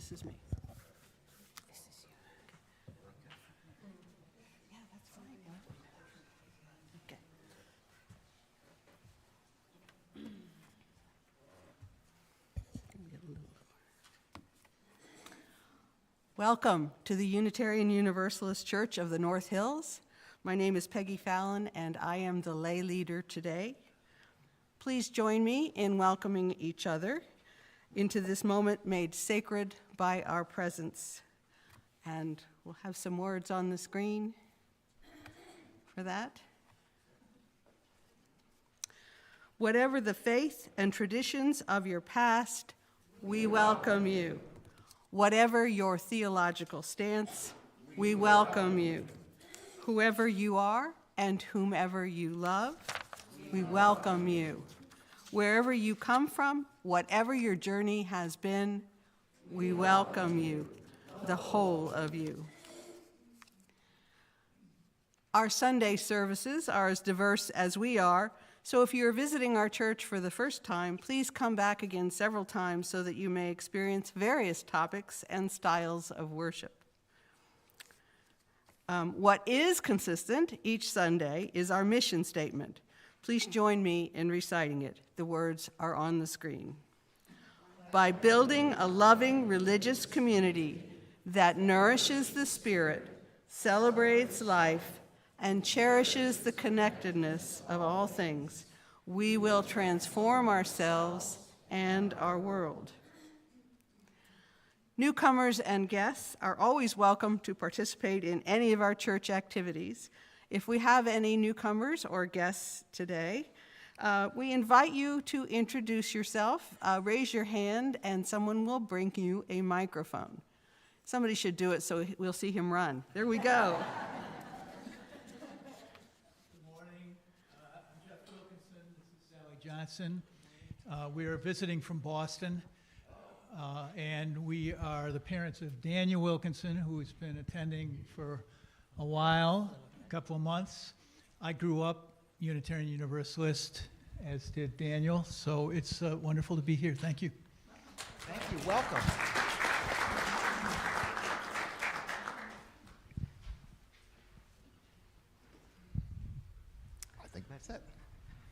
This is me. This is you. Yeah, that's fine. Okay. Welcome to the Unitarian Universalist Church of the North Hills. My name is Peggy Fallon, and I am the lay leader today. Please join me in welcoming each other into this moment made sacred by our presence. And we'll have some words on the screen for that. Whatever the faith and traditions of your past, we welcome you. Whatever your theological stance, we welcome you. Whoever you are and whomever you love, we welcome you. Wherever you come from, whatever your journey has been, we welcome you, the whole of you. Our Sunday services are as diverse as we are, so if you're visiting our church for the first time, please come back again several times so that you may experience various topics and styles of worship. What is consistent each Sunday is our mission statement. Please join me in reciting it. The words are on the screen. By building a loving religious community that nourishes the spirit, celebrates life, and cherishes the connectedness of all things, we will transform ourselves and our world. Newcomers and guests are always welcome to participate in any of our church activities. If we have any newcomers or guests today, we invite you to introduce yourself, raise your hand, and someone will bring you a microphone. Somebody should do it so we'll see him run. There we go. Good morning. I'm Jeff Wilkinson. This is Sally Johnson. We are visiting from Boston, and we are the parents of Daniel Wilkinson, who's been attending for a while. Couple of months. I grew up Unitarian Universalist, as did Daniel, so it's wonderful to be here. Thank you. Thank you. Welcome. I think that's it.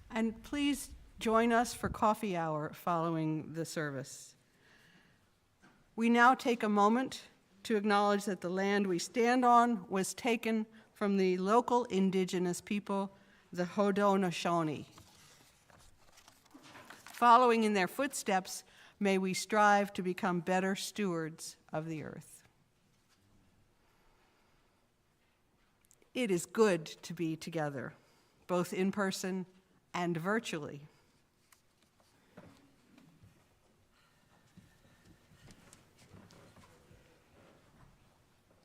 And please join us for coffee hour following the service. We now take a moment to acknowledge that the land we stand on was taken from the local indigenous people, the Haudenosaunee. Following in their footsteps, may we strive to become better stewards of the earth. It is good to be together, both in person and virtually.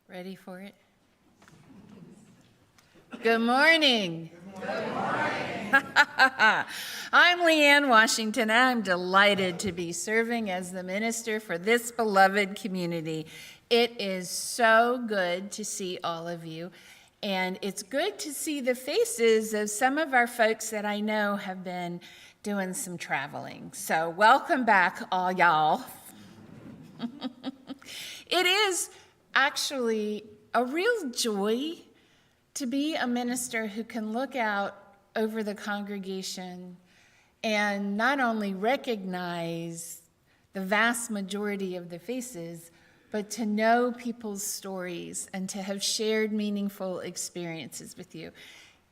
Ready for it? Good morning. Good morning. I'm Leanne Washington. I'm delighted to be serving as the minister for this beloved community. It is so good to see all of you, and it's good to see the faces of some of our folks that I know have been doing some traveling. So welcome back, all y'all. It is actually a real joy to be a minister who can look out over the congregation and not only recognize the vast majority of the faces, but to know people's stories and to have shared meaningful experiences with you.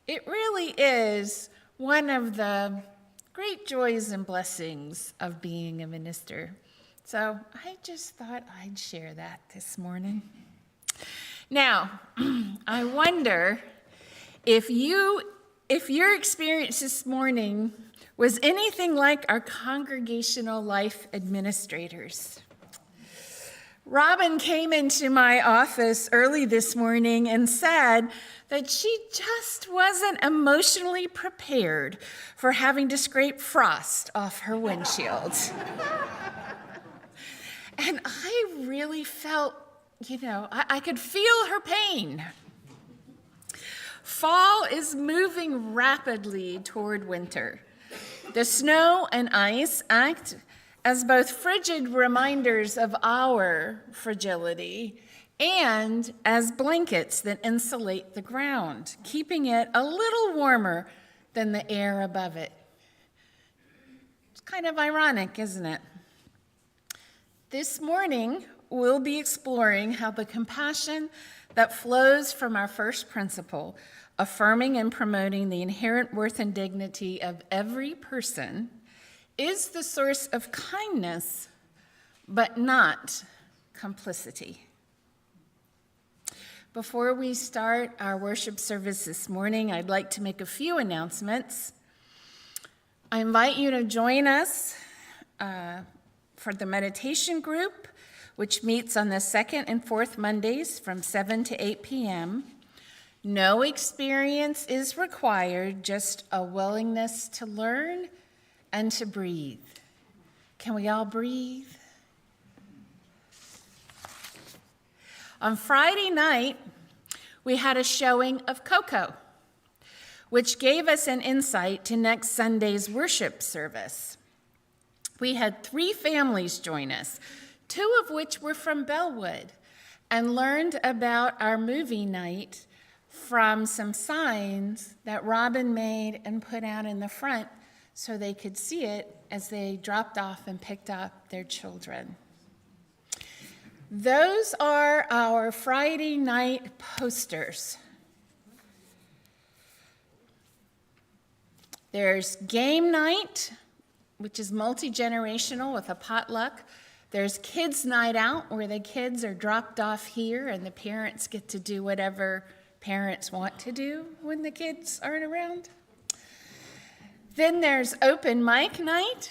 It really is one of the great joys and blessings of being a minister. So I just thought I'd share that this morning. Now, I wonder if your experience this morning was anything like our congregational life administrators. Robin came into my office early this morning and said that she just wasn't emotionally prepared for having to scrape frost off her windshield. And I really felt, I could feel her pain. Fall is moving rapidly toward winter. The snow and ice act as both frigid reminders of our fragility and as blankets that insulate the ground, keeping it a little warmer than the air above it. It's kind of ironic, isn't it? This morning, we'll be exploring how the compassion that flows from our first principle, affirming and promoting the inherent worth and dignity of every person, is the source of kindness, but not complicity. Before we start our worship service this morning, I'd like to make a few announcements. I invite you to join us for the meditation group, which meets on the second and fourth Mondays from 7 to 8 p.m. No experience is required, just a willingness to learn and to breathe. Can we all breathe? On Friday night, we had a showing of Coco, which gave us an insight to next Sunday's worship service. We had 3 families join us, 2 of which were from Bellwood, and learned about our movie night from some signs that Robin made and put out in the front so they could see it as they dropped off and picked up their children. Those are our Friday night posters. There's game night, which is multi-generational with a potluck. There's kids' night out, where the kids are dropped off here and the parents get to do whatever parents want to do when the kids aren't around. Then there's open mic night.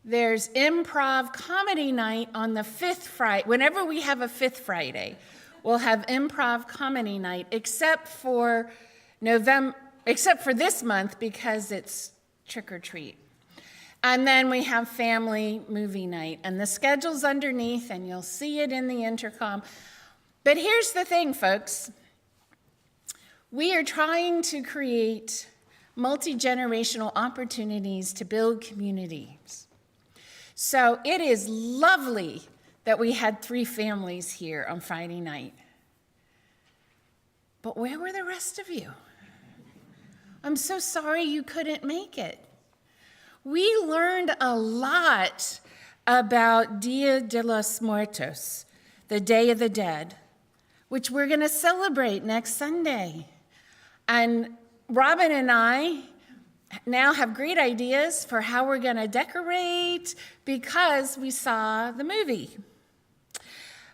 There's improv comedy night on the 5th Friday. Whenever we have a 5th Friday, we'll have improv comedy night, except for this month because it's trick or treat. And then we have family movie night, and the schedule's underneath, and you'll see it in the intercom. But here's the thing, folks. We are trying to create multi-generational opportunities to build communities. So it is lovely that we had 3 families here on Friday night. But where were the rest of you? I'm so sorry you couldn't make it. We learned a lot about Dia de los Muertos, the Day of the Dead, which we're going to celebrate next Sunday. And Robin and I now have great ideas for how we're going to decorate because we saw the movie.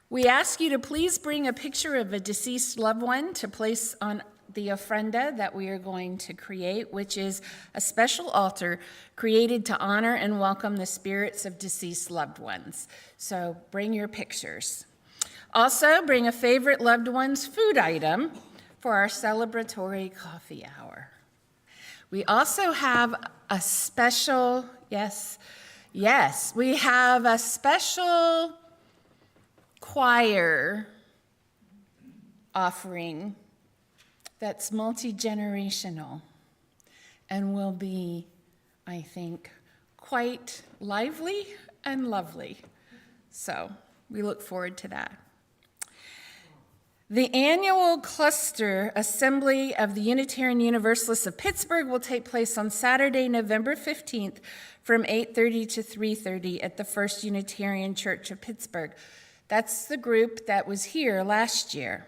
We ask you to please bring a picture of a deceased loved one to place on the ofrenda that we are going to create, which is a special altar created to honor and welcome the spirits of deceased loved ones. So bring your pictures. Also, bring a favorite loved one's food item for our celebratory coffee hour. We also have a special, we have a special choir offering that's multi-generational and will be, I think, quite lively and lovely. So we look forward to that. The annual cluster assembly of the Unitarian Universalists of Pittsburgh will take place on Saturday, November 15th from 8:30 to 3:30 at the First Unitarian Church of Pittsburgh. That's the group that was here last year.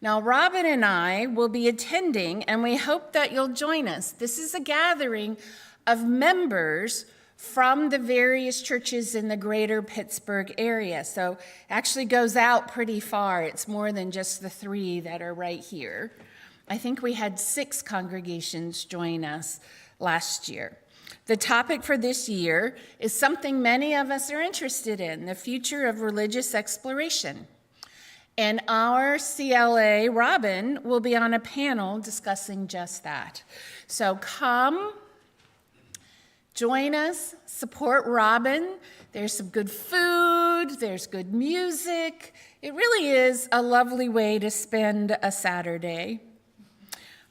Now, Robin and I will be attending, and we hope that you'll join us. This is a gathering of members from the various churches in the greater Pittsburgh area. So it actually goes out pretty far. It's more than just the 3 that are right here. I think we had 6 congregations join us last year. The topic for this year is something many of us are interested in, the future of religious exploration. And our CLA, Robin, will be on a panel discussing just that. So come, join us, support Robin. There's some good food, there's good music. It really is a lovely way to spend a Saturday.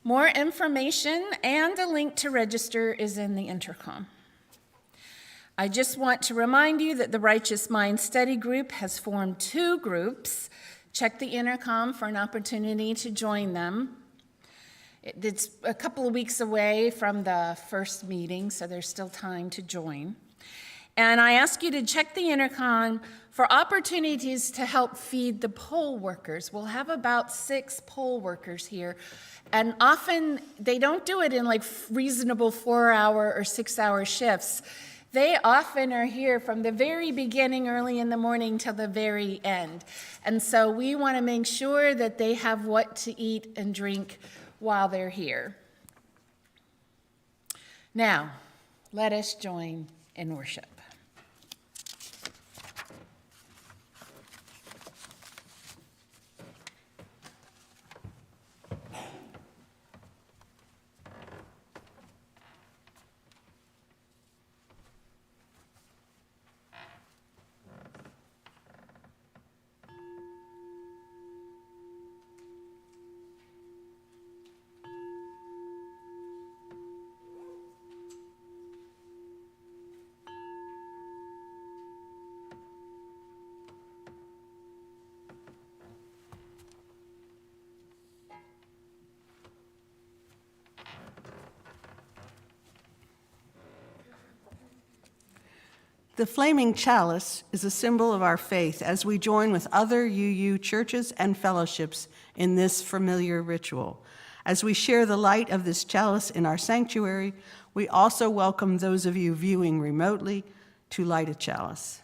More information and a link to register is in the intercom. I just want to remind you that the Righteous Mind Study Group has formed 2 groups. Check the intercom for an opportunity to join them. It's a couple of weeks away from the first meeting, so there's still time to join. And I ask you to check the intercom for opportunities to help feed the poll workers. We'll have about 6 poll workers here. And often they don't do it in like reasonable 4-hour or 6-hour shifts. They often are here from the very beginning, early in the morning, till the very end. And so we want to make sure that they have what to eat and drink while they're here. Now, let us join in worship. The flaming chalice is a symbol of our faith as we join with other UU churches and fellowships in this familiar ritual. As we share the light of this chalice in our sanctuary, we also welcome those of you viewing remotely to light a chalice.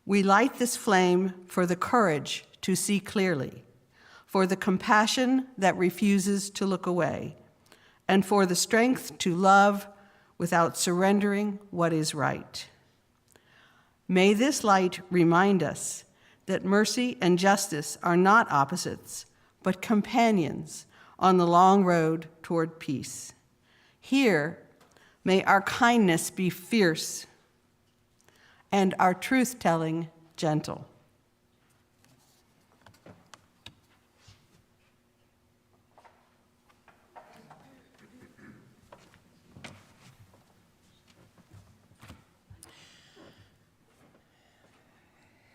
We light this flame for the courage to see clearly, for the compassion that refuses to look away, and for the strength to love without surrendering what is right. May this light remind us that mercy and justice are not opposites, but companions on the long road toward peace. Here, may our kindness be fierce and our truth-telling gentle.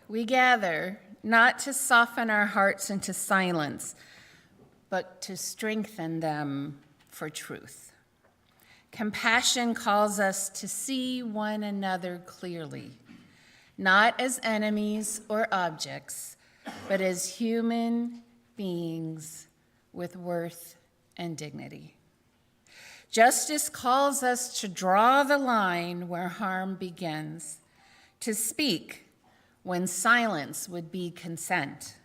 We gather not to soften our hearts into silence, but to strengthen them for truth. Compassion calls us to see one another clearly, not as enemies or objects, but as human beings with worth and dignity. Justice calls us to draw the line where harm begins, to speak when silence would be consent.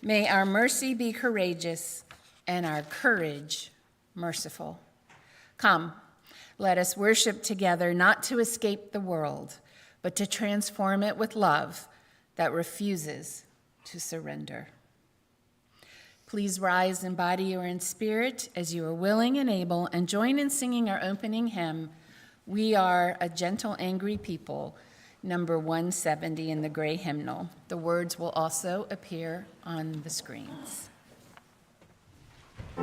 May our mercy be courageous and our courage merciful. Come, let us worship together, not to escape the world, but to transform it with love that refuses to surrender. Please rise in body or in spirit as you are willing and able, and join in singing our opening hymn, We Are a Gentle, Angry People, number 170 in the gray hymnal. The words will also appear on the screens. We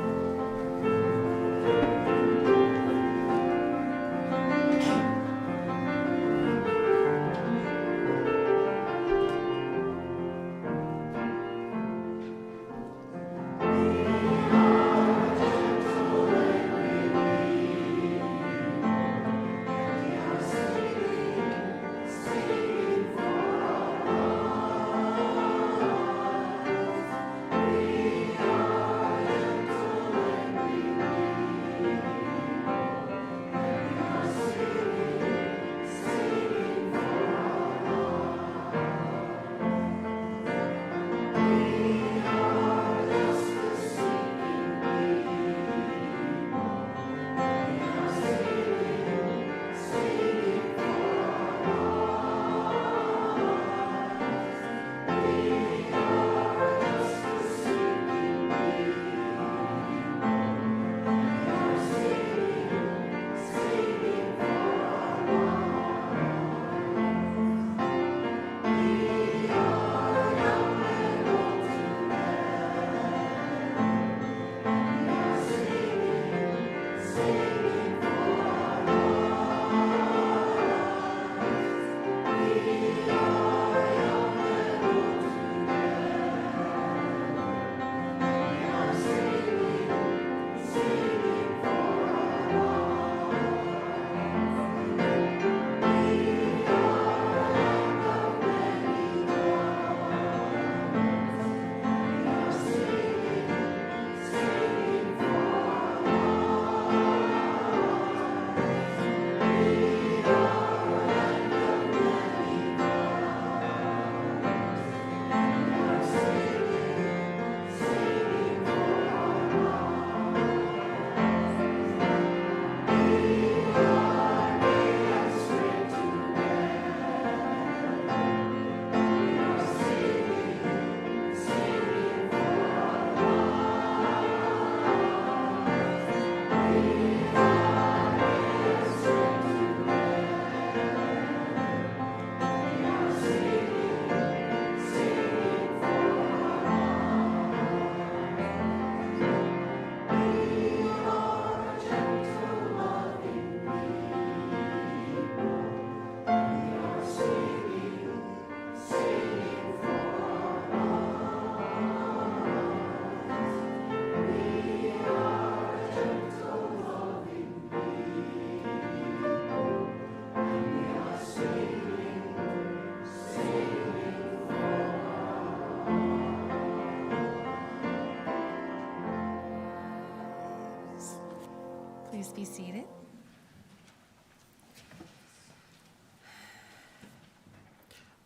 Please be seated.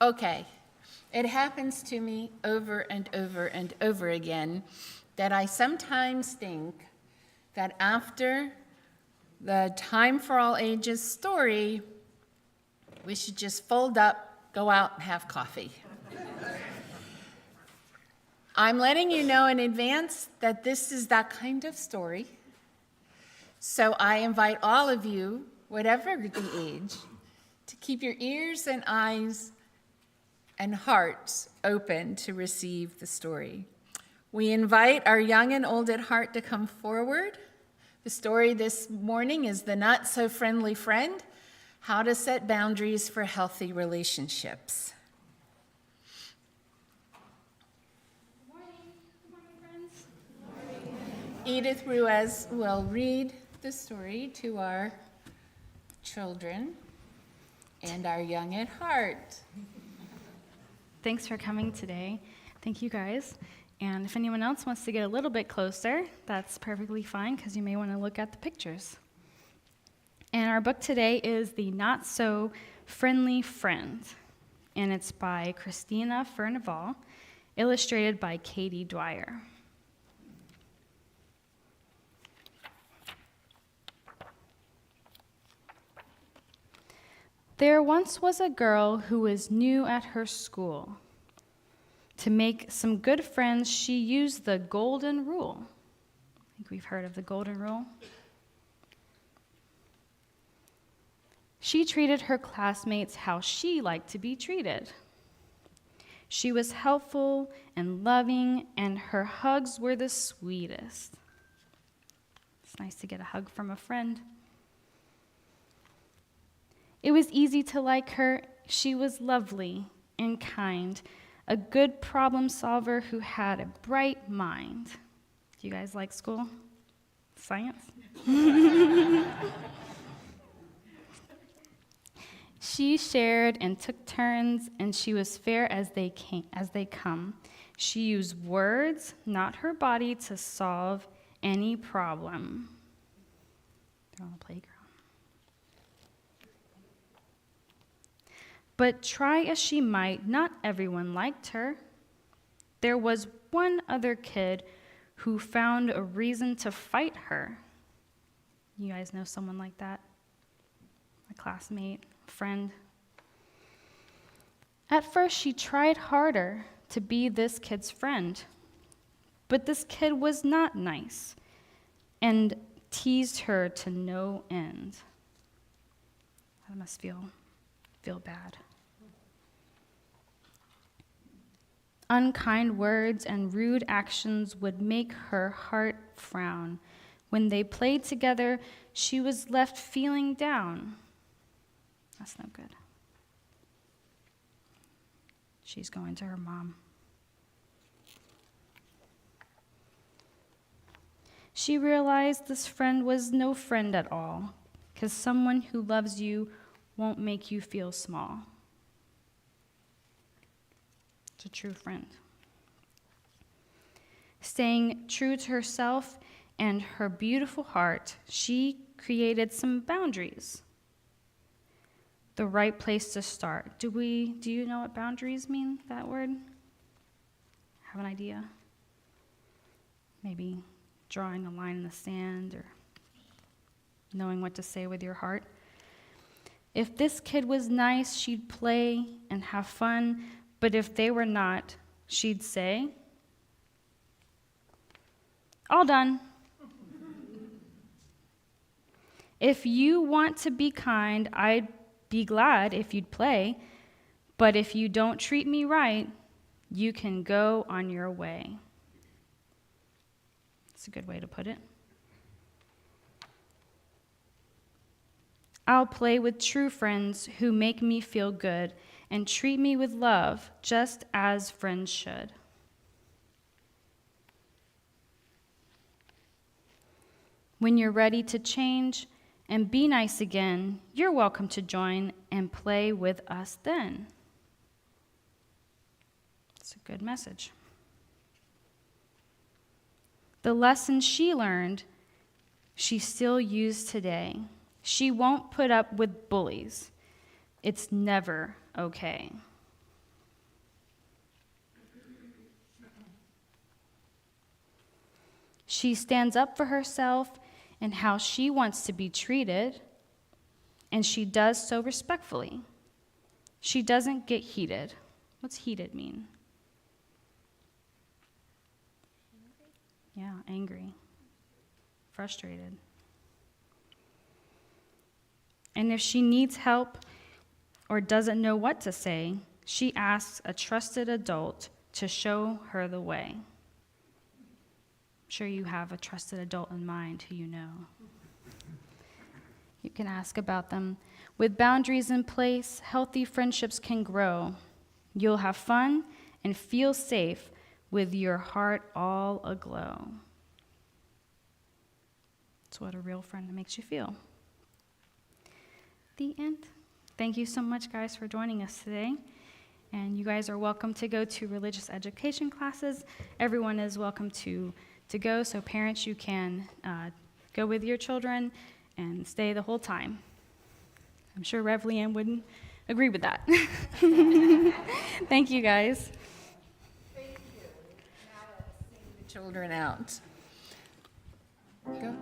Okay, it happens to me over and over and over again that I sometimes think that after the Time for All Ages story, we should just fold up, go out, and have coffee. I'm letting you know in advance that this is that kind of story. So I invite all of you, whatever the age, to keep your ears and eyes and hearts open to receive the story. We invite our young and old at heart to come forward. The story this morning is The Not So Friendly Friend, How to Set Boundaries for Healthy Relationships. Good morning, friends. Edith Ruiz will read the story to our children and our young at heart. Thanks for coming today. Thank you, guys. And if anyone else wants to get a little bit closer, that's perfectly fine, because you may want to look at the pictures. And our book today is The Not So Friendly Friend, and it's by Christina Furnival, illustrated by Katie Dwyer. There once was a girl who was new at her school. To make some good friends, she used the golden rule. I think we've heard of the golden rule. She treated her classmates how she liked to be treated. She was helpful and loving, and her hugs were the sweetest. It's nice to get a hug from a friend. It was easy to like her. She was lovely and kind, a good problem solver who had a bright mind. Do you guys like school? Science? She shared and took turns, and she was fair as they come. She used words, not her body, to solve any problem. They're on the playground. But try as she might, not everyone liked her. There was one other kid who found a reason to fight her. You guys know someone like that? A classmate, friend. At first, she tried harder to be this kid's friend, but this kid was not nice and teased her to no end. That must feel bad. Unkind words and rude actions would make her heart frown. When they played together, she was left feeling down. That's no good. She's going to her mom. She realized this friend was no friend at all, because someone who loves you won't make you feel small. It's a true friend. Staying true to herself and her beautiful heart, she created some boundaries. The right place to start. Do you know what boundaries mean, that word? Have an idea? Maybe drawing a line in the sand or knowing what to say with your heart. If this kid was nice, she'd play and have fun, but if they were not, she'd say, "All done." If you want to be kind, I'd be glad if you'd play, but if you don't treat me right, you can go on your way. That's a good way to put it. I'll play with true friends who make me feel good and treat me with love, just as friends should. When you're ready to change and be nice again, you're welcome to join and play with us then. It's a good message. The lesson she learned She's still used today. She won't put up with bullies. It's never okay. She stands up for herself and how she wants to be treated, and she does so respectfully. She doesn't get heated. What's heated mean? Yeah, angry, frustrated. And if she needs help or doesn't know what to say, she asks a trusted adult to show her the way. I'm sure you have a trusted adult in mind who you know. You can ask about them. With boundaries in place, healthy friendships can grow. You'll have fun and feel safe with your heart all aglow. That's what a real friend makes you feel. The end. Thank you so much, guys, for joining us today. And you guys are welcome to go to religious education classes. Everyone is welcome to go, so parents, you can go with your children and stay the whole time. I'm sure Rev Leanne wouldn't agree with that. Thank you, guys. Thank you. Now let's sing the children out. Go.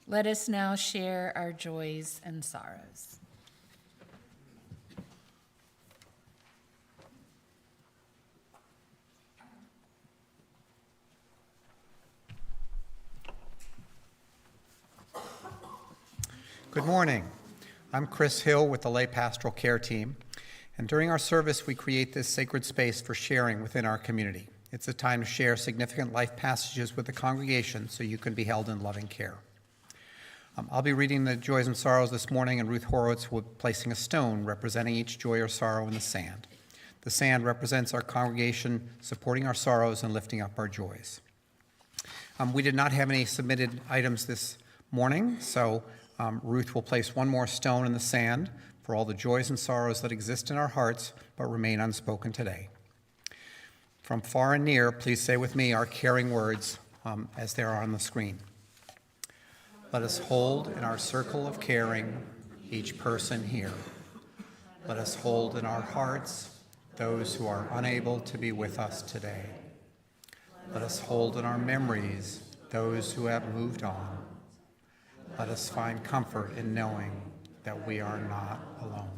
Let us now share our joys and sorrows. Good morning. I'm Chris Hill with the Lay Pastoral Care Team, and during our service, we create this sacred space for sharing within our community. It's a time to share significant life passages with the congregation so you can be held in loving care. I'll be reading the joys and sorrows this morning, and Ruth Horowitz will be placing a stone representing each joy or sorrow in the sand. The sand represents our congregation supporting our sorrows and lifting up our joys. We did not have any submitted items this morning, so Ruth will place one more stone in the sand for all the joys and sorrows that exist in our hearts but remain unspoken today. From far and near, please say with me our caring words as they are on the screen. Let us hold in our circle of caring each person here. Let us hold in our hearts those who are unable to be with us today. Let us hold in our memories those who have moved on. Let us find comfort in knowing that we are not alone.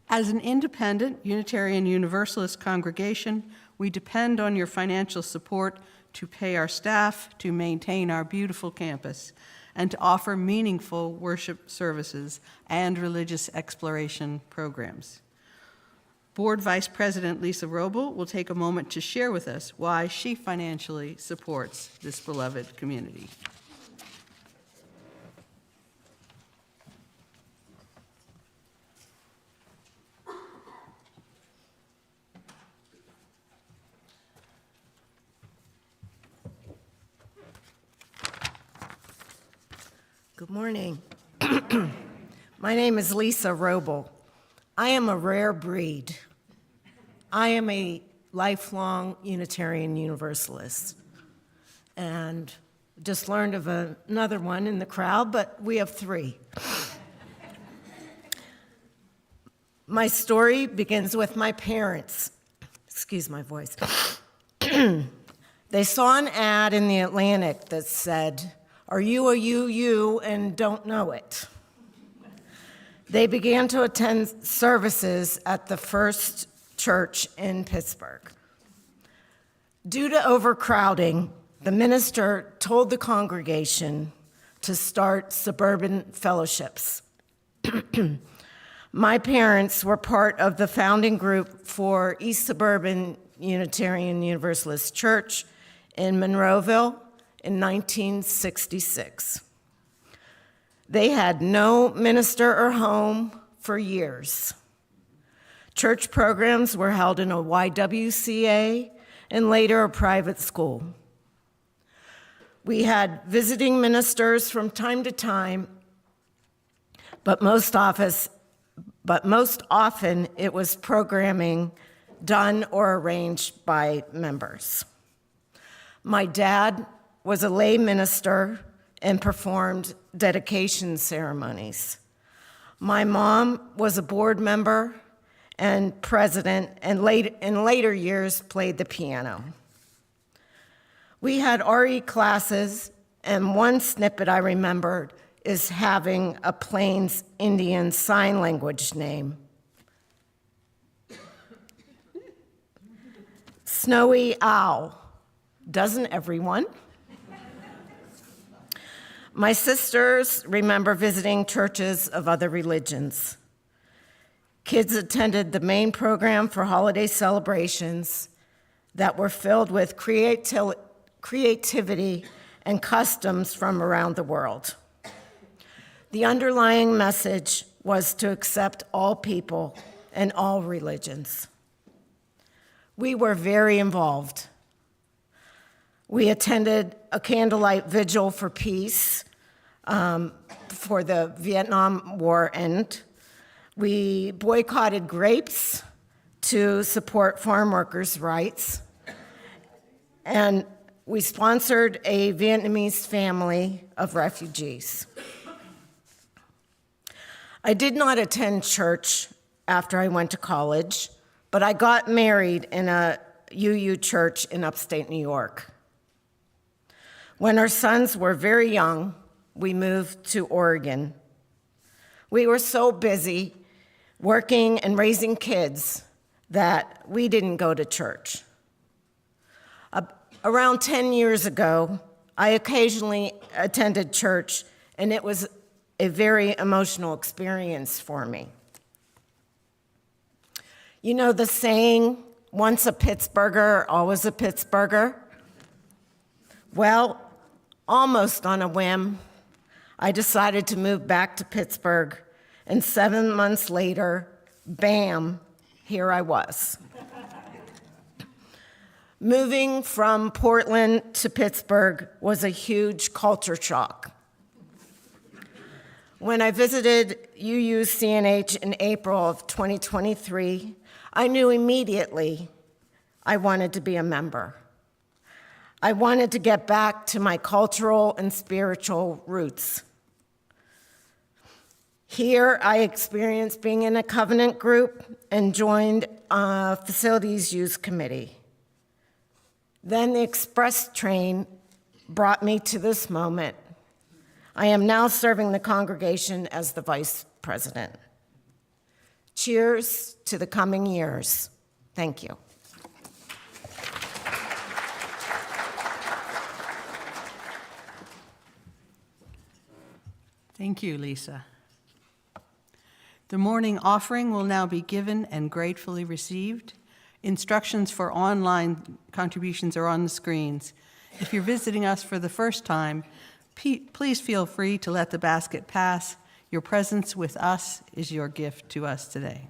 As an independent Unitarian Universalist congregation, we depend on your financial support to pay our staff, to maintain our beautiful campus, and to offer meaningful worship services and religious exploration programs. Board Vice President Lisa Roble will take a moment to share with us why she financially supports this beloved community. Good morning. My name is Lisa Roble. I am a rare breed. I am a lifelong Unitarian Universalist. And just learned of another one in the crowd, but we have three. My story begins with my parents. Excuse my voice. They saw an ad in the Atlantic that said, "Are you a you and don't know it?" They began to attend services at the First Church in Pittsburgh. Due to overcrowding, the minister told the congregation to start suburban fellowships. My parents were part of the founding group for East Suburban Unitarian Universalist Church in Monroeville in 1966. They had no minister or home for years. Church programs were held in a YWCA and later a private school. We had visiting ministers from time to time, but most often it was programming done or arranged by members. My dad was a lay minister and performed dedication ceremonies. My mom was a board member and president, and in later years played the piano. We had RE classes, and one snippet I remembered is having a Plains Indian sign language name. Snowy Owl. Doesn't everyone? My sisters remember visiting churches of other religions. Kids attended the main program for holiday celebrations that were filled with creativity and customs from around the world. The underlying message was to accept all people and all religions. We were very involved. We attended a candlelight vigil for peace for the Vietnam War end. We boycotted grapes to support farm workers' rights. And we sponsored a Vietnamese family of refugees. I did not attend church after I went to college, but I got married in a UU church in upstate New York. When our sons were very young, we moved to Oregon. We were so busy working and raising kids that we didn't go to church. Around 10 years ago, I occasionally attended church, and it was a very emotional experience for me. You know the saying, once a Pittsburgher, always a Pittsburgher? Well, almost on a whim, I decided to move back to Pittsburgh, and 7 months later, bam, here I was. Moving from Portland to Pittsburgh was a huge culture shock. When I visited UUCNH in April of 2023, I knew immediately I wanted to be a member. I wanted to get back to my cultural and spiritual roots. Here, I experienced being in a covenant group and joined a facilities use committee. Then the express train brought me to this moment. I am now serving the congregation as the vice president. Cheers to the coming years. Thank you. Thank you, Lisa. The morning offering will now be given and gratefully received. Instructions for online contributions are on the screens. If you're visiting us for the first time, please feel free to let the basket pass. Your presence with us is your gift to us today.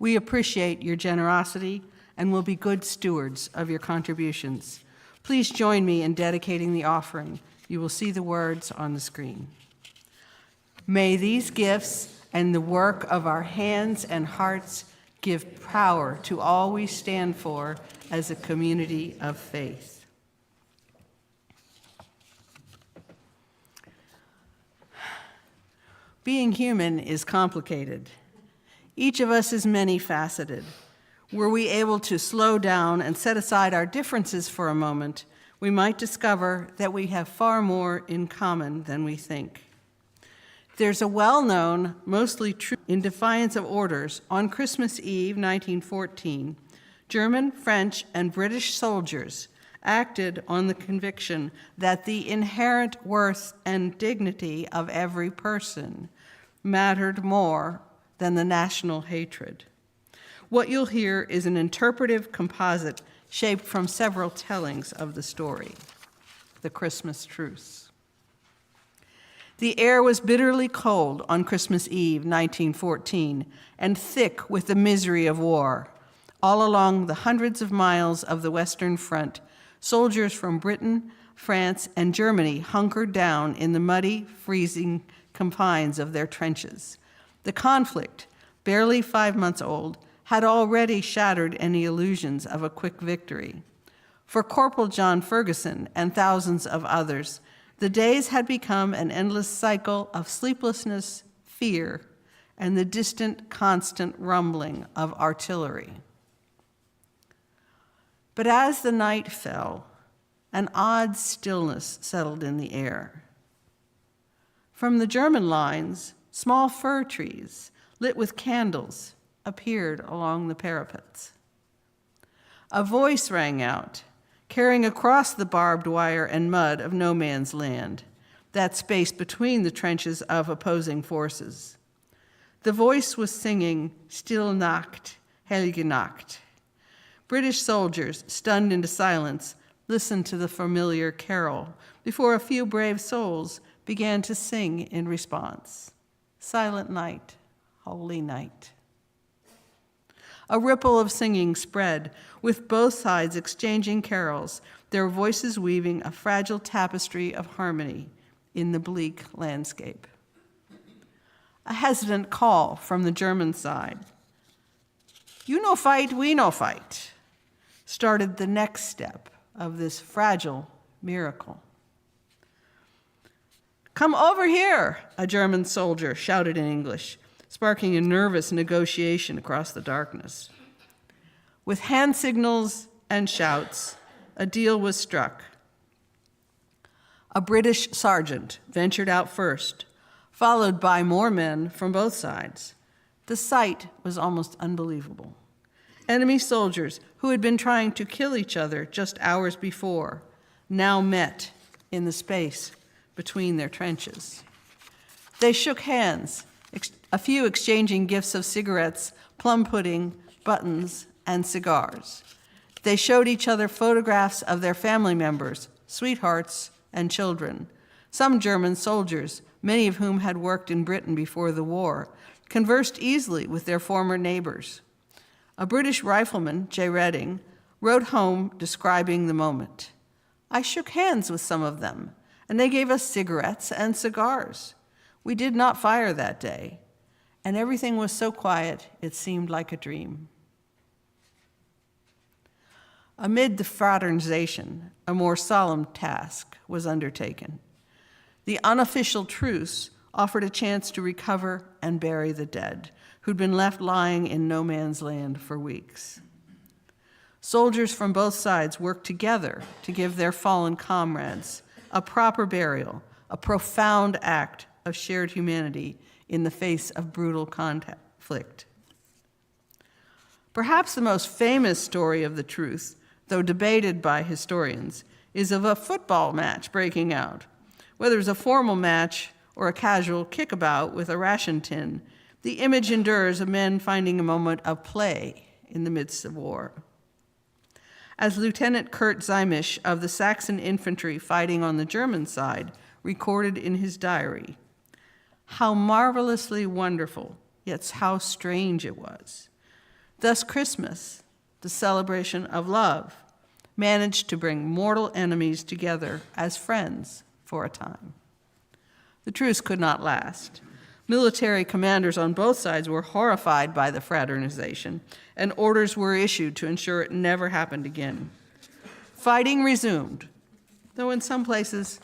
We appreciate your generosity and will be good stewards of your contributions. Please join me in dedicating the offering. You will see the words on the screen. May these gifts and the work of our hands and hearts give power to all we stand for as a community of faith. Being human is complicated. Each of us is many-faceted. Were we able to slow down and set aside our differences for a moment, we might discover that we have far more in common than we think. There's a well-known, mostly true, in defiance of orders, on Christmas Eve, 1914, German, French, and British soldiers acted on the conviction that the inherent worth and dignity of every person mattered more than the national hatred. What you'll hear is an interpretive composite shaped from several tellings of the story, the Christmas truce. The air was bitterly cold on Christmas Eve, 1914, and thick with the misery of war. All along the hundreds of miles of the Western Front, soldiers from Britain, France, and Germany hunkered down in the muddy, freezing confines of their trenches. The conflict, barely 5 months old, had already shattered any illusions of a quick victory. For Corporal John Ferguson and thousands of others, the days had become an endless cycle of sleeplessness, fear, and the distant, constant rumbling of artillery. But as the night fell, an odd stillness settled in the air. From the German lines, small fir trees, lit with candles, appeared along the parapets. A voice rang out, carrying across the barbed wire and mud of no man's land, that space between the trenches of opposing forces. The voice was singing Stille Nacht, Heilige Nacht. British soldiers, stunned into silence, listened to the familiar carol before a few brave souls began to sing in response. Silent night, holy night. A ripple of singing spread, with both sides exchanging carols, their voices weaving a fragile tapestry of harmony in the bleak landscape. A hesitant call from the German side, "You no fight, we no fight," started the next step of this fragile miracle. "Come over here," a German soldier shouted in English, sparking a nervous negotiation across the darkness. With hand signals and shouts, a deal was struck. A British sergeant ventured out first, followed by more men from both sides. The sight was almost unbelievable. Enemy soldiers who had been trying to kill each other just hours before now met in the space between their trenches. They shook hands, a few exchanging gifts of cigarettes, plum pudding, buttons, and cigars. They showed each other photographs of their family members, sweethearts, and children. Some German soldiers, many of whom had worked in Britain before the war, conversed easily with their former neighbors. A British rifleman, J. Redding, wrote home describing the moment. "I shook hands with some of them, and they gave us cigarettes and cigars. We did not fire that day, and everything was so quiet it seemed like a dream." Amid the fraternization, a more solemn task was undertaken. The unofficial truce offered a chance to recover and bury the dead, who'd been left lying in no man's land for weeks. Soldiers from both sides worked together to give their fallen comrades a proper burial, a profound act of shared humanity in the face of brutal conflict. Perhaps the most famous story of the truce, though debated by historians, is of a football match breaking out. Whether it's a formal match or a casual kickabout with a ration tin, the image endures of men finding a moment of play in the midst of war. As Lieutenant Kurt Zeimisch of the Saxon infantry fighting on the German side recorded in his diary, "How marvelously wonderful, yet how strange it was. Thus, Christmas, the celebration of love, managed to bring mortal enemies together as friends for a time. The truce could not last. Military commanders on both sides were horrified by the fraternization, and orders were issued to ensure it never happened again. Fighting resumed, though in some places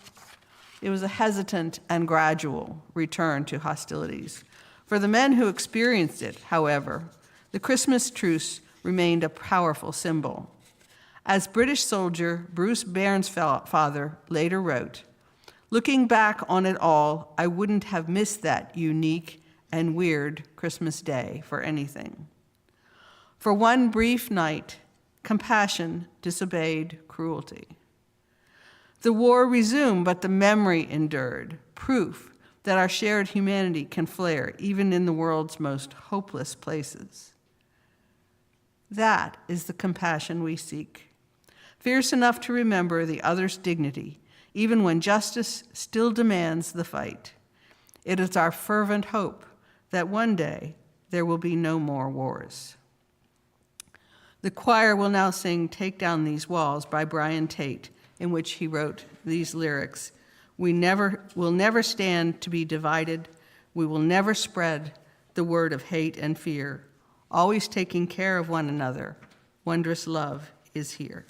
it was a hesitant and gradual return to hostilities. For the men who experienced it, however, the Christmas truce remained a powerful symbol. As British soldier Bruce Bairnsfather later wrote, "Looking back on it all, I wouldn't have missed that unique and weird Christmas day for anything." For one brief night, compassion disobeyed cruelty. The war resumed, but the memory endured, proof that our shared humanity can flare even in the world's most hopeless places. That is the compassion we seek, fierce enough to remember the other's dignity, even when justice still demands the fight. It is our fervent hope that one day there will be no more wars. The choir will now sing "Take Down These Walls" by Brian Tate, in which he wrote these lyrics: "We will never stand to be divided. We will never spread the word of hate and fear. Always taking care of one another. Wondrous love is here."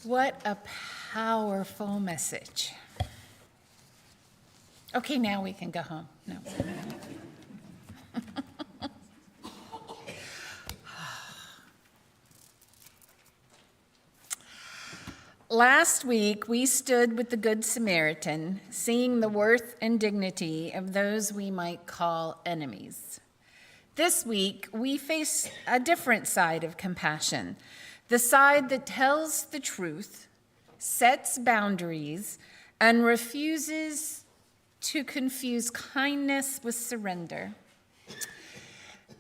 What a powerful message. Okay, now we can go home. No. Last week, we stood with the Good Samaritan, seeing the worth and dignity of those we might call enemies. This week, we face a different side of compassion, the side that tells the truth, sets boundaries, and refuses to confuse kindness with surrender.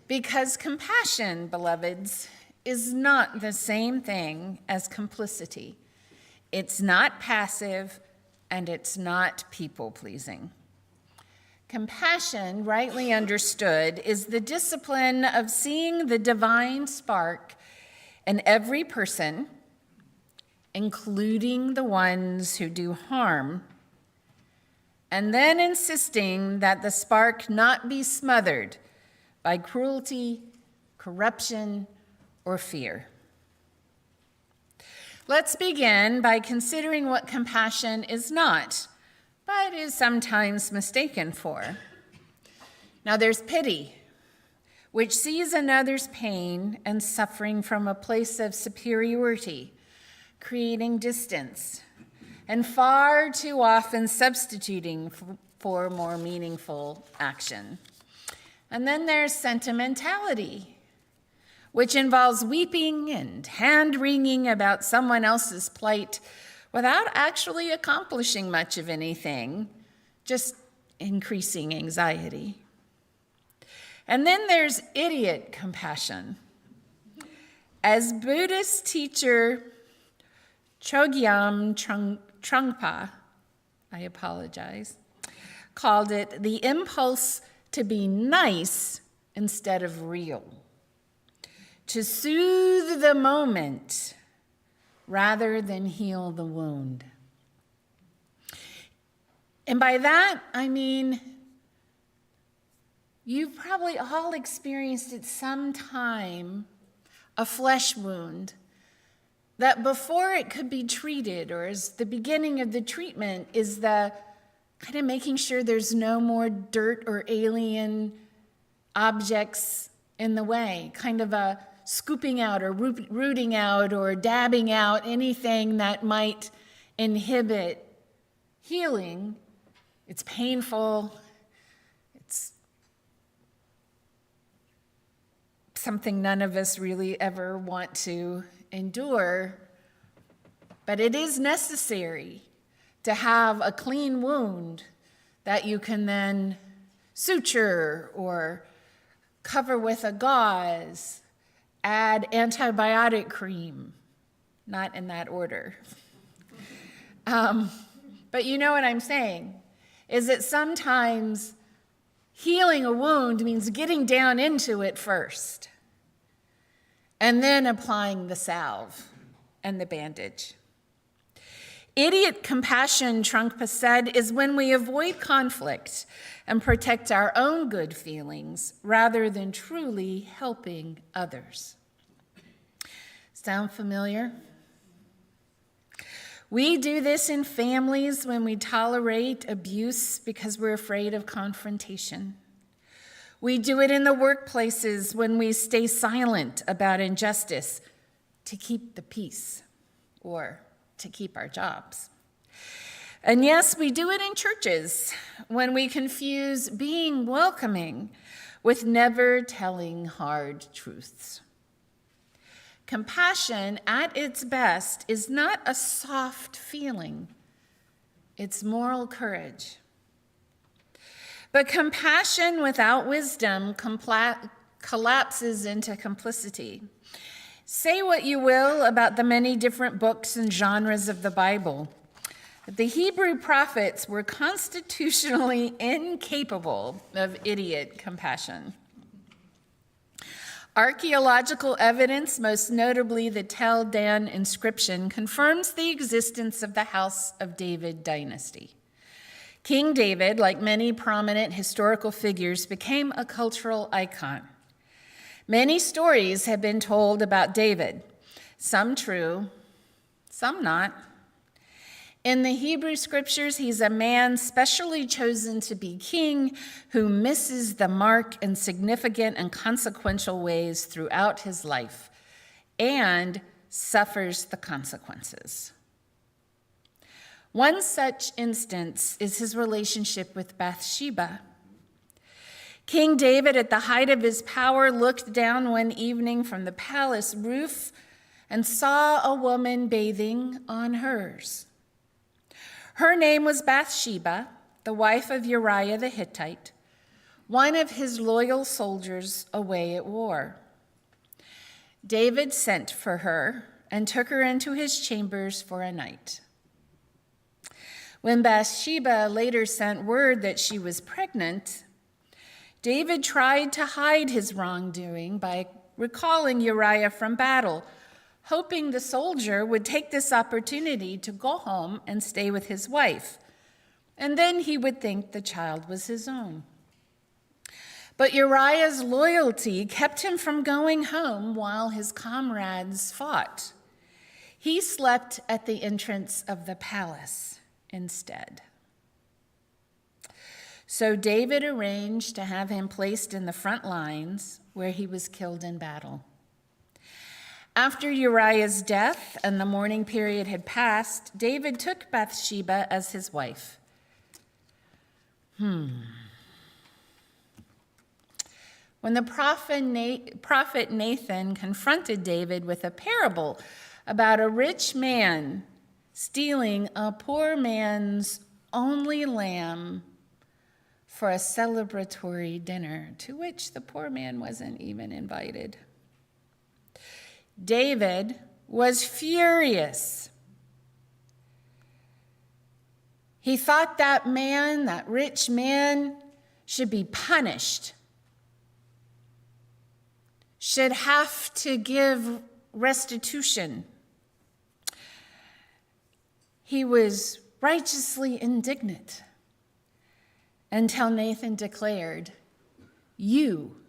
Because compassion, beloveds, is not the same thing as complicity. It's not passive, and it's not people-pleasing. Compassion, rightly understood, is the discipline of seeing the divine spark in every person, including the ones who do harm, and then insisting that the spark not be smothered by cruelty, corruption, or fear. Let's begin by considering what compassion is not, but is sometimes mistaken for. Now, there's pity, which sees another's pain and suffering from a place of superiority, creating distance, and far too often substituting for more meaningful action. And then there's sentimentality, which involves weeping and hand-wringing about someone else's plight without actually accomplishing much of anything, just increasing anxiety. And then there's idiot compassion. As Buddhist teacher Chogyam Trungpa, I apologize, called it the impulse to be nice instead of real, to soothe the moment rather than heal the wound. And by that, I mean, you've probably all experienced at some time a flesh wound that before it could be treated, or as the beginning of the treatment, is the kind of making sure there's no more dirt or alien objects in the way, kind of a scooping out or rooting out or dabbing out anything that might inhibit healing. It's painful. It's something none of us really ever want to endure, but it is necessary to have a clean wound that you can then suture or cover with a gauze, add antibiotic cream, not in that order. But you know what I'm saying, is that sometimes healing a wound means getting down into it first, and then applying the salve and the bandage. Idiot compassion, Trungpa said, is when we avoid conflict and protect our own good feelings rather than truly helping others. Sound familiar? We do this in families when we tolerate abuse because we're afraid of confrontation. We do it in the workplaces when we stay silent about injustice to keep the peace or to keep our jobs. And yes, we do it in churches when we confuse being welcoming with never telling hard truths. Compassion at its best is not a soft feeling, it's moral courage. But compassion without wisdom collapses into complicity. Say what you will about the many different books and genres of the Bible. The Hebrew prophets were constitutionally incapable of idiot compassion. Archaeological evidence, most notably the Tel Dan inscription, confirms the existence of the House of David dynasty. King David, like many prominent historical figures, became a cultural icon. Many stories have been told about David, some true, some not. In the Hebrew scriptures, he's a man specially chosen to be king who misses the mark in significant and consequential ways throughout his life and suffers the consequences. One such instance is his relationship with Bathsheba. King David, at the height of his power, looked down one evening from the palace roof and saw a woman bathing on hers. Her name was Bathsheba, the wife of Uriah the Hittite, one of his loyal soldiers away at war. David sent for her and took her into his chambers for a night. When Bathsheba later sent word that she was pregnant, David tried to hide his wrongdoing by recalling Uriah from battle, hoping the soldier would take this opportunity to go home and stay with his wife, and then he would think the child was his own. But Uriah's loyalty kept him from going home while his comrades fought. He slept at the entrance of the palace instead. So David arranged to have him placed in the front lines where he was killed in battle. After Uriah's death and the mourning period had passed, David took Bathsheba as his wife. When the prophet Nathan confronted David with a parable about a rich man stealing a poor man's only lamb for a celebratory dinner, to which the poor man wasn't even invited, David was furious. He thought that man, that rich man, should be punished, should have to give restitution. He was righteously indignant until Nathan declared, "You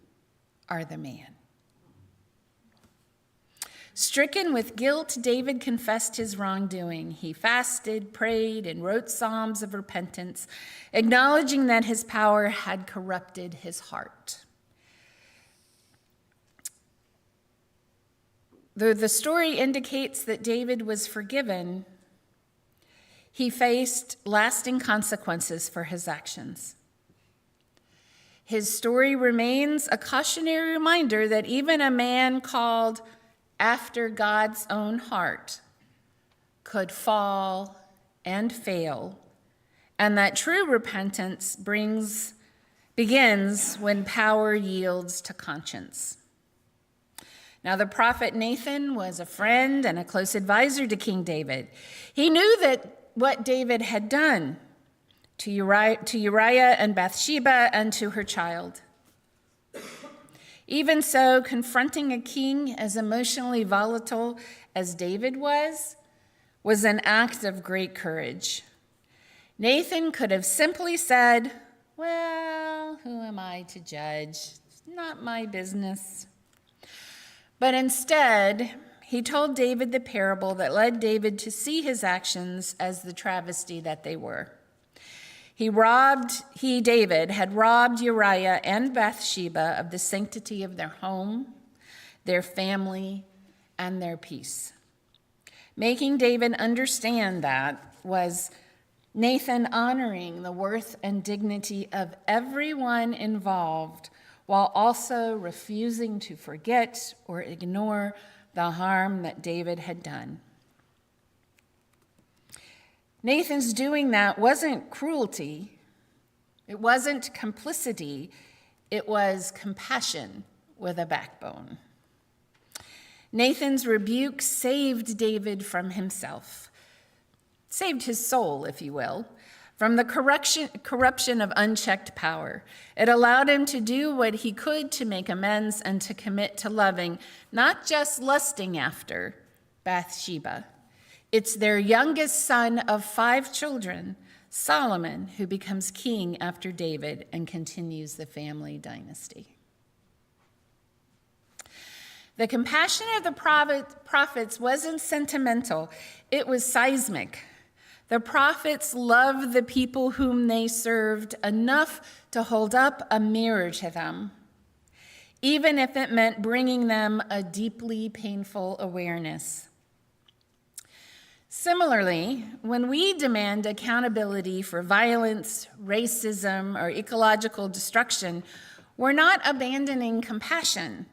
are the man." Stricken with guilt, David confessed his wrongdoing. He fasted, prayed, and wrote psalms of repentance, acknowledging that his power had corrupted his heart. Though the story indicates that David was forgiven, he faced lasting consequences for his actions. His story remains a cautionary reminder that even a man called after God's own heart could fall and fail, and that true repentance begins when power yields to conscience. Now, the prophet Nathan was a friend and a close advisor to King David. He knew that what David had done to Uriah and Bathsheba and to her child. Even so, confronting a king as emotionally volatile as David was an act of great courage. Nathan could have simply said, "Well, who am I to judge? It's not my business." But instead, he told David the parable that led David to see his actions as the travesty that they were. David, had robbed Uriah and Bathsheba of the sanctity of their home, their family, and their peace. Making David understand that was Nathan honoring the worth and dignity of everyone involved, while also refusing to forget or ignore the harm that David had done. Nathan's doing that wasn't cruelty, it wasn't complicity, it was compassion with a backbone. Nathan's rebuke saved David from himself, saved his soul, if you will, from the corruption of unchecked power. It allowed him to do what he could to make amends and to commit to loving, not just lusting after, Bathsheba. It's their youngest son of 5 children, Solomon, who becomes king after David and continues the family dynasty. The compassion of the prophets wasn't sentimental, it was seismic. The prophets loved the people whom they served enough to hold up a mirror to them, even if it meant bringing them a deeply painful awareness. Similarly, when we demand accountability for violence, racism, or ecological destruction, we're not abandoning compassion.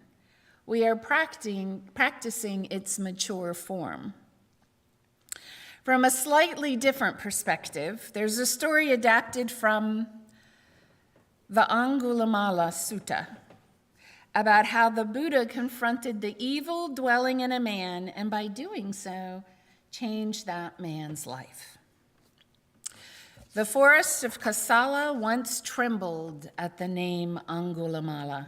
We are practicing its mature form. From a slightly different perspective, there's a story adapted from the Angulimala Sutta about how the Buddha confronted the evil dwelling in a man, and by doing so, changed that man's life. The forest of Kosala once trembled at the name Angulimala.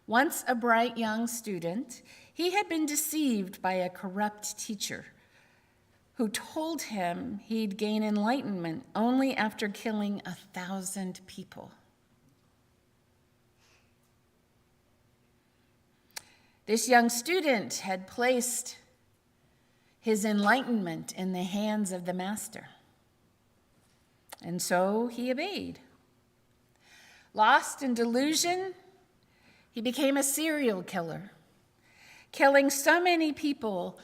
Once a bright young student, he had been deceived by a corrupt teacher who told him he'd gain enlightenment only after killing 1,000 people. This young student had placed his enlightenment in the hands of the master, and so he obeyed. Lost in delusion, he became a serial killer, killing so many people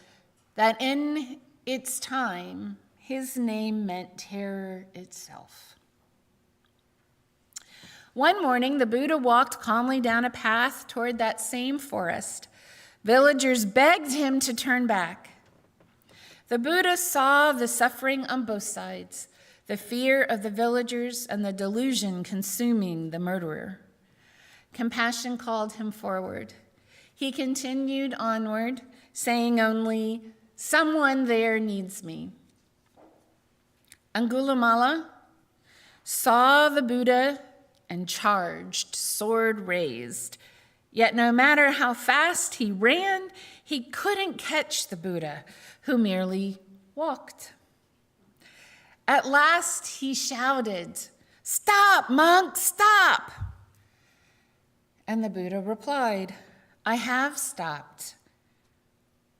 that in its time, his name meant terror itself. One morning, the Buddha walked calmly down a path toward that same forest. Villagers begged him to turn back. The Buddha saw the suffering on both sides, the fear of the villagers and the delusion consuming the murderer. Compassion called him forward. He continued onward, saying only, "Someone there needs me." Angulimala saw the Buddha and charged, sword raised. Yet no matter how fast he ran, he couldn't catch the Buddha, who merely walked. At last he shouted, "Stop, monk, stop!" And the Buddha replied, "I have stopped,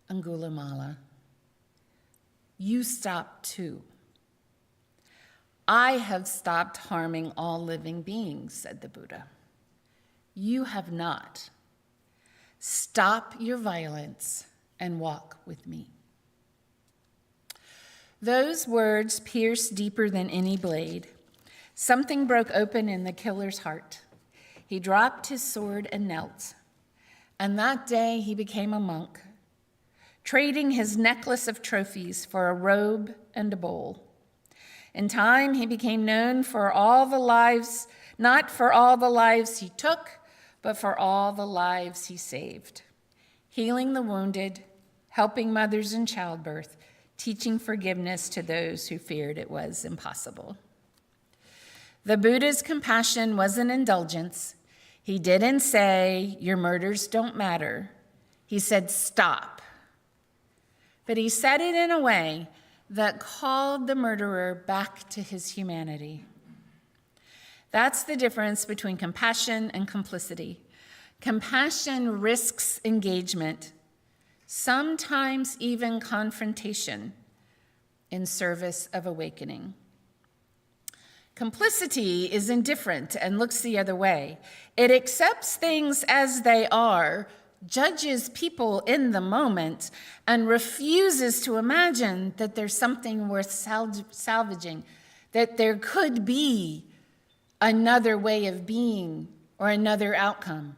Angulimala. You stopped too." "I have stopped harming all living beings," said the Buddha. "You have not. Stop your violence and walk with me." Those words pierced deeper than any blade. Something broke open in the killer's heart. He dropped his sword and knelt. And that day he became a monk, trading his necklace of trophies for a robe and a bowl. In time, he became known for all the lives, not for all the lives he took, but for all the lives he saved, healing the wounded, helping mothers in childbirth, teaching forgiveness to those who feared it was impossible. The Buddha's compassion wasn't indulgence. He didn't say, "Your murders don't matter." He said, "Stop." But he said it in a way that called the murderer back to his humanity. That's the difference between compassion and complicity. Compassion risks engagement, sometimes even confrontation, in service of awakening. Complicity is indifferent and looks the other way. It accepts things as they are, judges people in the moment, and refuses to imagine that there's something worth salvaging, that there could be another way of being or another outcome.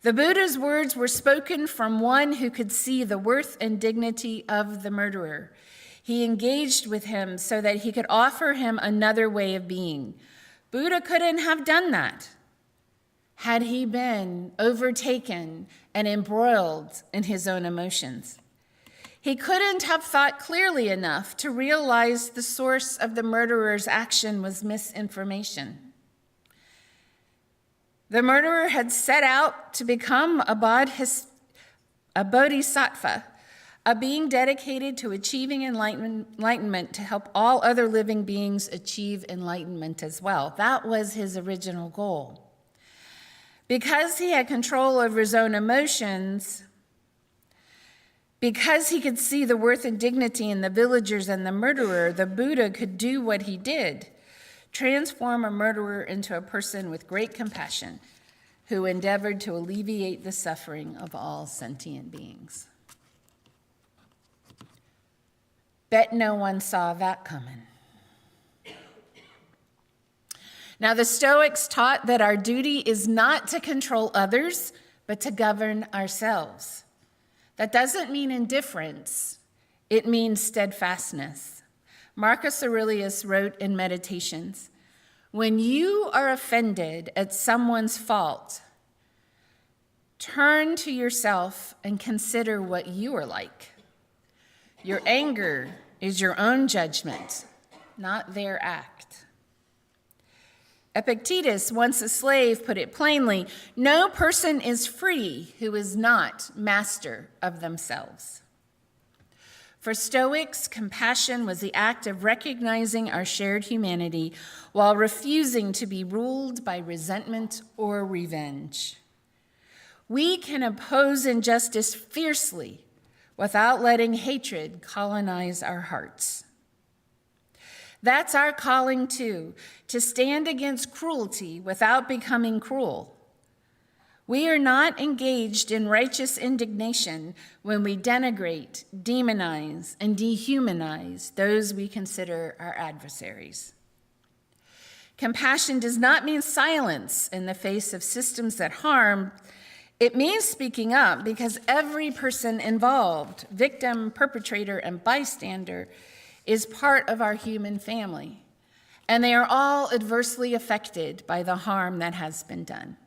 The Buddha's words were spoken from one who could see the worth and dignity of the murderer. He engaged with him so that he could offer him another way of being. Buddha couldn't have done that had he been overtaken and embroiled in his own emotions. He couldn't have thought clearly enough to realize the source of the murderer's action was misinformation. The murderer had set out to become a bodhisattva, a being dedicated to achieving enlightenment to help all other living beings achieve enlightenment as well. That was his original goal. Because he had control over his own emotions, because he could see the worth and dignity in the villagers and the murderer, the Buddha could do what he did, transform a murderer into a person with great compassion who endeavored to alleviate the suffering of all sentient beings. Bet no one saw that coming. Now, the Stoics taught that our duty is not to control others, but to govern ourselves. That doesn't mean indifference. It means steadfastness. Marcus Aurelius wrote in Meditations, "When you are offended at someone's fault, turn to yourself and consider what you are like. Your anger is your own judgment, not their act." Epictetus, once a slave, put it plainly, "No person is free who is not master of themselves." For Stoics, compassion was the act of recognizing our shared humanity while refusing to be ruled by resentment or revenge. We can oppose injustice fiercely without letting hatred colonize our hearts. That's our calling too, to stand against cruelty without becoming cruel. We are not engaged in righteous indignation when we denigrate, demonize, and dehumanize those we consider our adversaries. Compassion does not mean silence in the face of systems that harm. It means speaking up because every person involved, victim, perpetrator, and bystander, is part of our human family, and they are all adversely affected by the harm that has been done.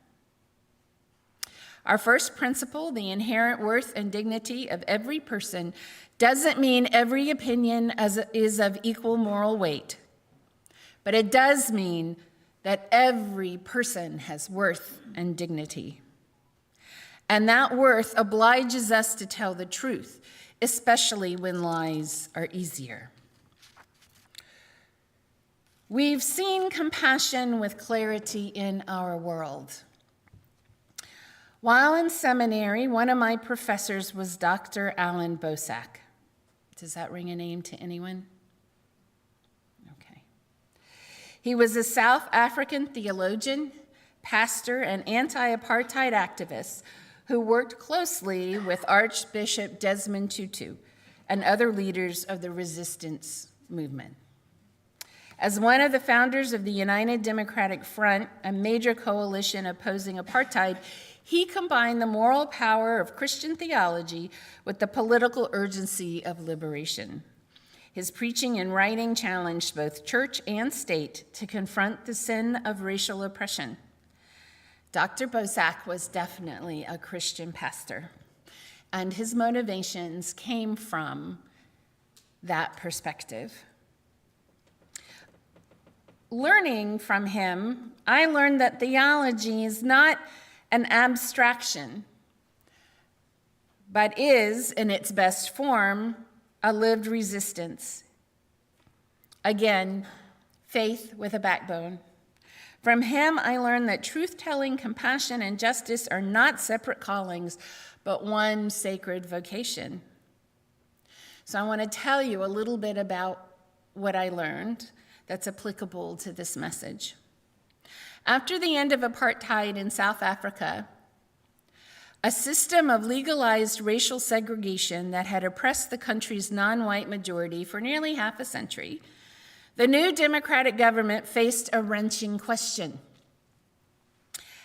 Our first principle, the inherent worth and dignity of every person, doesn't mean every opinion is of equal moral weight, but it does mean that every person has worth and dignity. And that worth obliges us to tell the truth, especially when lies are easier. We've seen compassion with clarity in our world. While in seminary, one of my professors was Dr. Alan Bosak. Does that ring a name to anyone? Okay. He was a South African theologian, pastor, and anti-apartheid activist who worked closely with Archbishop Desmond Tutu and other leaders of the resistance movement. As one of the founders of the United Democratic Front, a major coalition opposing apartheid, he combined the moral power of Christian theology with the political urgency of liberation. His preaching and writing challenged both church and state to confront the sin of racial oppression. Dr. Bosak was definitely a Christian pastor, and his motivations came from that perspective. Learning from him, I learned that theology is not an abstraction, but is, in its best form, a lived resistance. Again, faith with a backbone. From him, I learned that truth-telling, compassion, and justice are not separate callings, but one sacred vocation. So I want to tell you a little bit about what I learned that's applicable to this message. After the end of apartheid in South Africa, a system of legalized racial segregation that had oppressed the country's non-white majority for nearly half a century, the new democratic government faced a wrenching question.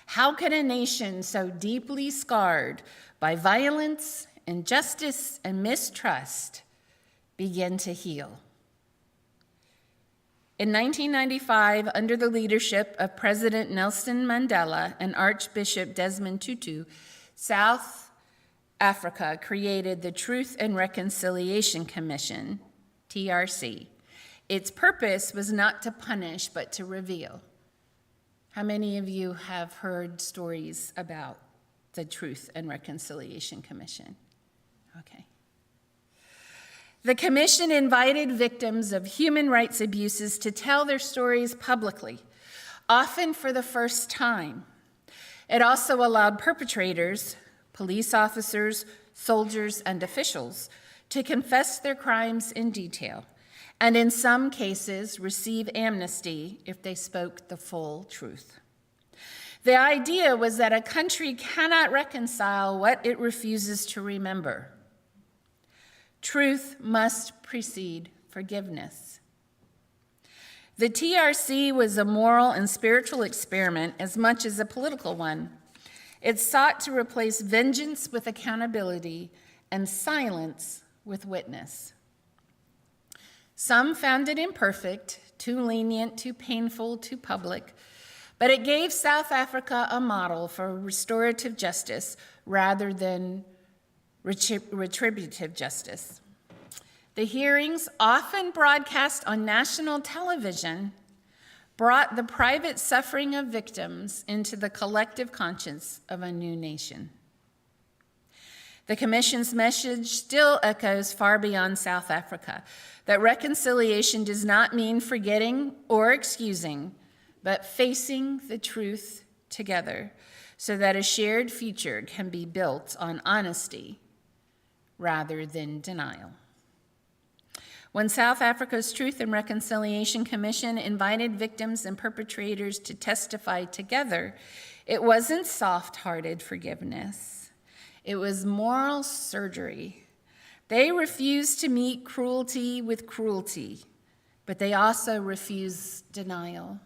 How could a nation so deeply scarred by violence, injustice, and mistrust begin to heal? In 1995, under the leadership of President Nelson Mandela and Archbishop Desmond Tutu, South Africa created the Truth and Reconciliation Commission, TRC. Its purpose was not to punish, but to reveal. How many of you have heard stories about the Truth and Reconciliation Commission? Okay. The commission invited victims of human rights abuses to tell their stories publicly, often for the first time. It also allowed perpetrators, police officers, soldiers, and officials to confess their crimes in detail, and in some cases receive amnesty if they spoke the full truth. The idea was that a country cannot reconcile what it refuses to remember. Truth must precede forgiveness. The TRC was a moral and spiritual experiment as much as a political one. It sought to replace vengeance with accountability and silence with witness. Some found it imperfect, too lenient, too painful, too public, but it gave South Africa a model for restorative justice rather than retributive justice. The hearings, often broadcast on national television, brought the private suffering of victims into the collective conscience of a new nation. The Commission's message still echoes far beyond South Africa, that reconciliation does not mean forgetting or excusing, but facing the truth together so that a shared future can be built on honesty rather than denial. When South Africa's Truth and Reconciliation Commission invited victims and perpetrators to testify together, it wasn't soft-hearted forgiveness. It was moral surgery. They refused to meet cruelty with cruelty, but they also refused denial.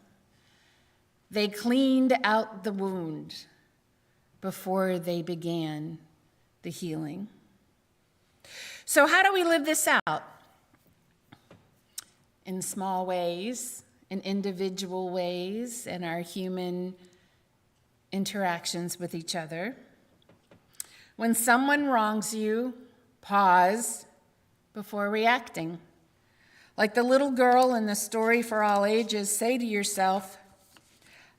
They cleaned out the wound before they began the healing. So how do we live this out? In small ways, in individual ways, in our human interactions with each other. When someone wrongs you, pause before reacting. Like the little girl in the story for all ages, say to yourself,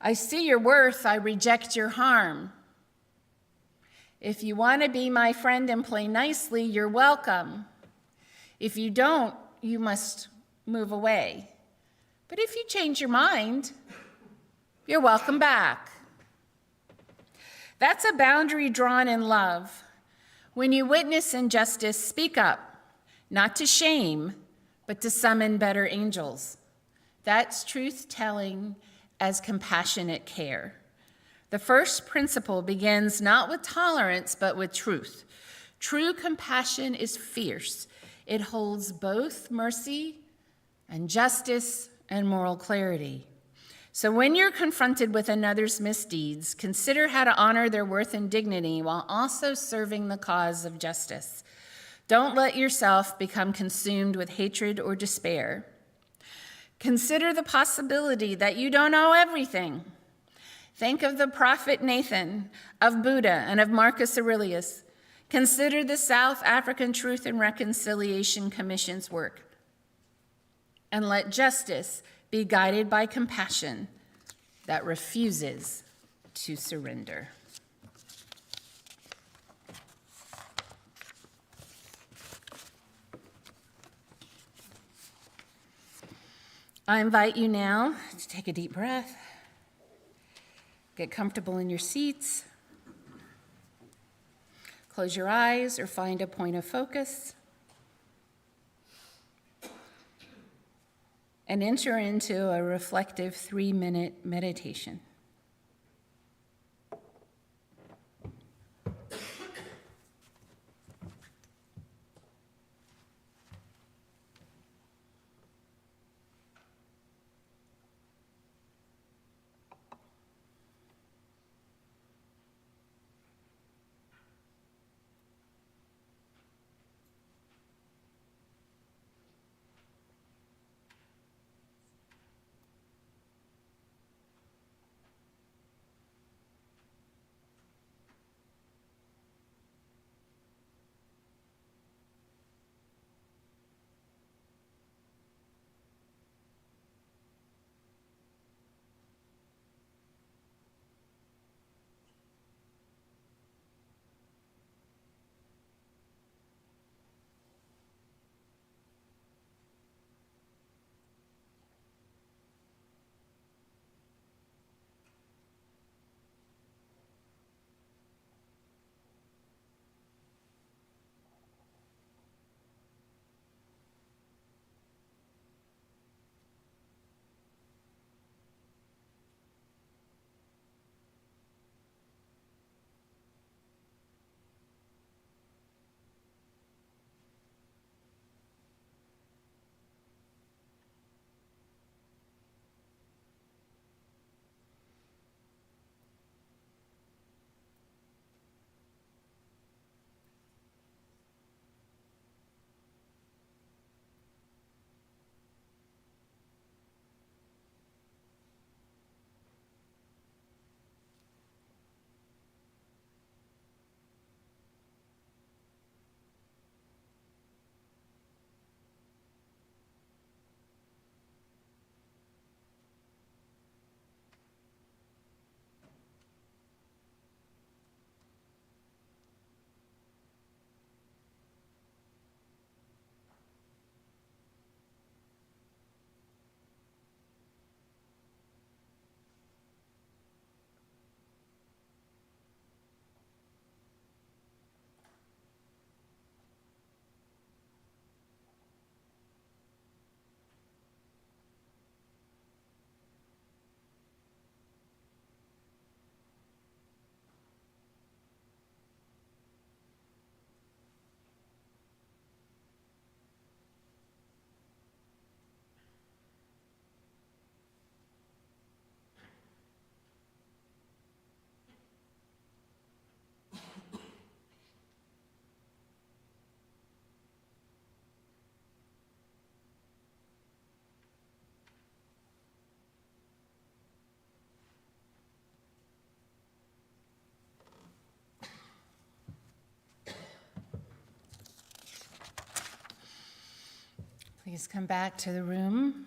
I see your worth, I reject your harm. If you want to be my friend and play nicely, you're welcome. If you don't, you must move away. But if you change your mind, you're welcome back. That's a boundary drawn in love. When you witness injustice, speak up, not to shame, but to summon better angels. That's truth-telling as compassionate care. The first principle begins not with tolerance, but with truth. True compassion is fierce. It holds both mercy and justice and moral clarity. So when you're confronted with another's misdeeds, consider how to honor their worth and dignity while also serving the cause of justice. Don't let yourself become consumed with hatred or despair. Consider the possibility that you don't know everything. Think of the prophet Nathan, of Buddha, and of Marcus Aurelius. Consider the South African Truth and Reconciliation Commission's work. And let justice be guided by compassion that refuses to surrender. I invite you now to take a deep breath, get comfortable in your seats, close your eyes or find a point of focus, and enter into a reflective 3-minute meditation. Please come back to the room.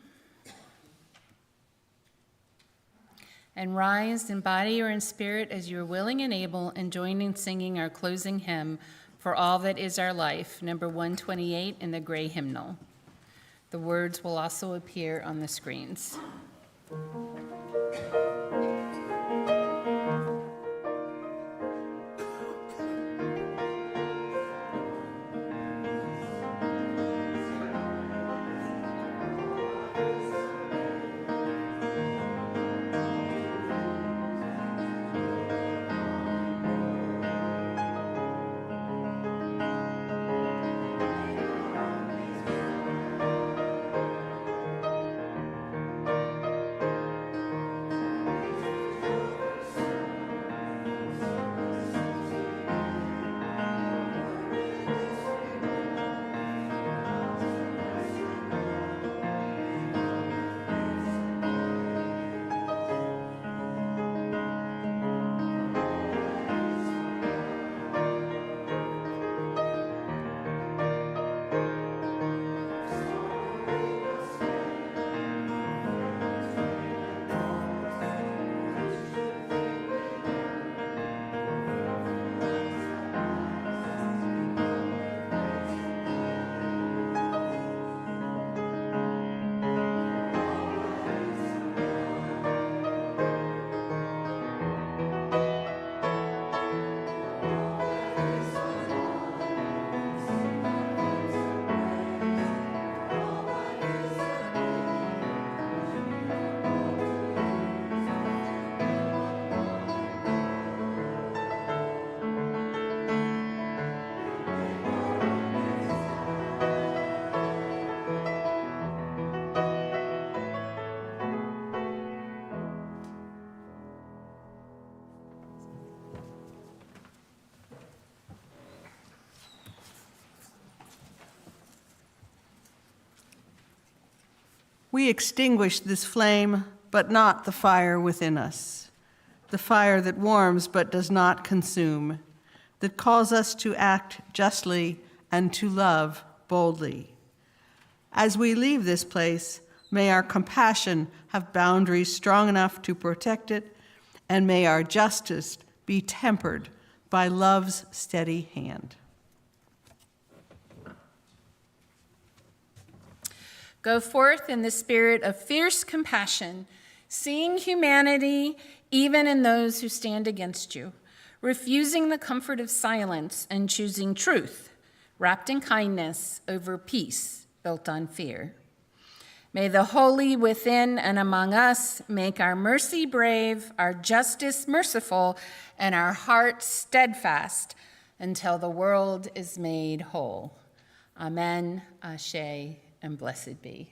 And rise in body or in spirit as you are willing and able, and join in singing our closing hymn, For All That Is Our Life, number 128 in the gray hymnal. The words will also appear on the screens. We extinguish this flame, but not the fire within us, the fire that warms but does not consume, that calls us to act justly and to love boldly. As we leave this place, may our compassion have boundaries strong enough to protect it, and may our justice be tempered by love's steady hand. Go forth in the spirit of fierce compassion, seeing humanity even in those who stand against you, refusing the comfort of silence and choosing truth, wrapped in kindness over peace built on fear. May the holy within and among us make our mercy brave, our justice merciful, and our hearts steadfast until the world is made whole. Amen, Ashe, and blessed be.